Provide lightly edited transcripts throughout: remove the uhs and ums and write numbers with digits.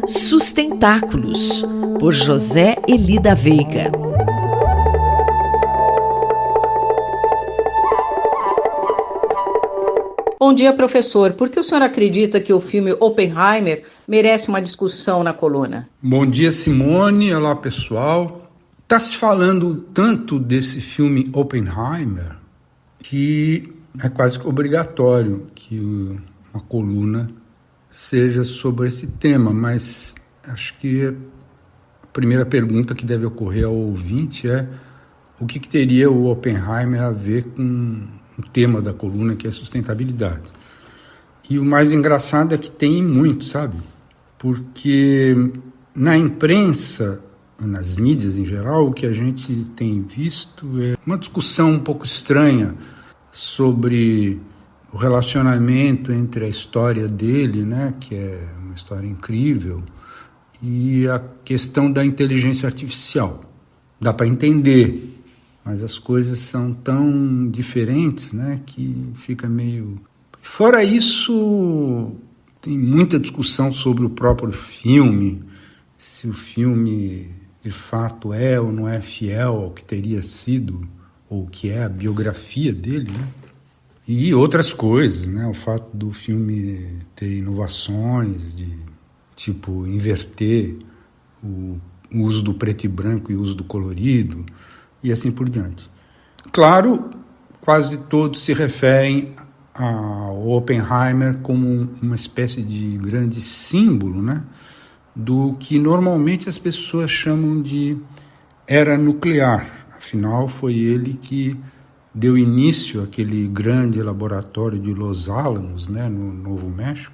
Sustentáculos, por José Eli da Veiga. Bom dia, professor. Por que o senhor acredita que o filme Oppenheimer merece uma discussão na coluna? Bom dia, Simone. Olá, pessoal. Está se falando tanto desse filme Oppenheimer que é quase que obrigatório que uma coluna seja sobre esse tema, mas acho que a primeira pergunta que deve ocorrer ao ouvinte é o que teria o Oppenheimer a ver com o tema da coluna, que é sustentabilidade. E o mais engraçado é que tem muito, sabe? Porque na imprensa, nas mídias em geral, o que a gente tem visto é uma discussão um pouco estranha sobre o relacionamento entre a história dele, né, que é uma história incrível, e a questão da inteligência artificial. Dá para entender, mas as coisas são tão diferentes, né, que fica meio... Fora isso, tem muita discussão sobre o próprio filme, se o filme de fato é ou não é fiel ao que teria sido, ou o que é a biografia dele, né? E outras coisas, né? O fato do filme ter inovações de, tipo, inverter o uso do preto e branco e o uso do colorido, e assim por diante. Claro, quase todos se referem ao Oppenheimer como uma espécie de grande símbolo, né, do que normalmente as pessoas chamam de era nuclear. Afinal, foi ele que deu início àquele grande laboratório de Los Alamos, né, no Novo México.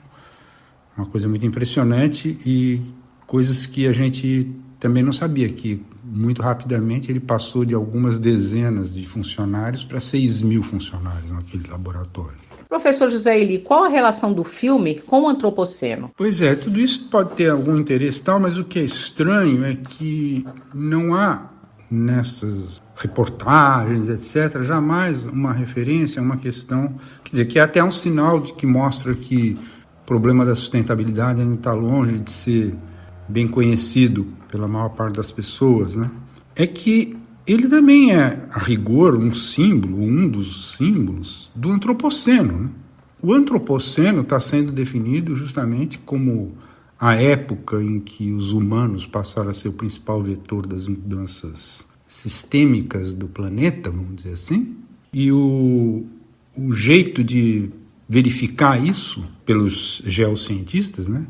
Uma coisa muito impressionante e coisas que a gente também não sabia, que muito rapidamente ele passou de algumas dezenas de funcionários para 6.000 funcionários naquele laboratório. Professor José Eli, qual a relação do filme com o antropoceno? Pois é, tudo isso pode ter algum interesse e tal, mas o que é estranho é que não há nessas reportagens, etc., jamais uma referência a uma questão, quer dizer, que é até um sinal de que mostra que o problema da sustentabilidade ainda está longe de ser bem conhecido pela maior parte das pessoas, né? É que ele também é, a rigor, um símbolo, um dos símbolos do antropoceno, né? O antropoceno está sendo definido justamente como a época em que os humanos passaram a ser o principal vetor das mudanças sistêmicas do planeta, vamos dizer assim, e o jeito de verificar isso pelos geocientistas, né,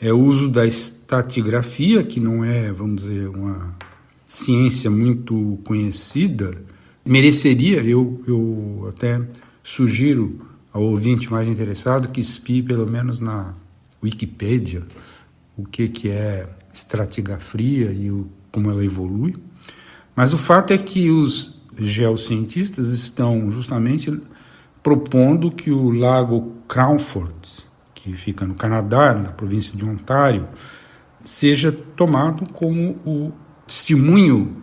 é o uso da estratigrafia, que não é, vamos dizer, uma ciência muito conhecida. Mereceria, eu até sugiro ao ouvinte mais interessado que espie pelo menos na Wikipédia o que é estratigrafia e como ela evolui. Mas o fato é que os geocientistas estão justamente propondo que o lago Crawford, que fica no Canadá, na província de Ontário, seja tomado como o testemunho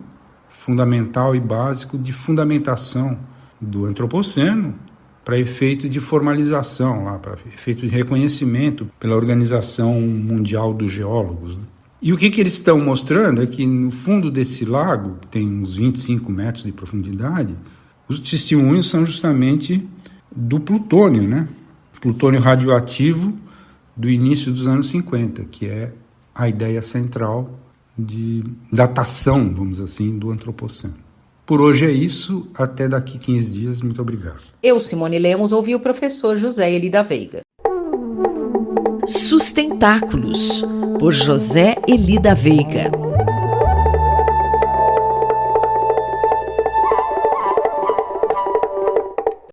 fundamental e básico de fundamentação do antropoceno para efeito de formalização, lá, para efeito de reconhecimento pela Organização Mundial dos Geólogos, né? E o que eles estão mostrando é que no fundo desse lago, que tem uns 25 metros de profundidade, os testemunhos são justamente do plutônio, né? Plutônio radioativo do início dos anos 50, que é a ideia central de datação, vamos dizer assim, do antropoceno. Por hoje é isso, até daqui 15 dias, muito obrigado. Eu, Simone Lemos, ouvi o professor José Eli da Veiga. Sustentáculos, por José Eli da Veiga.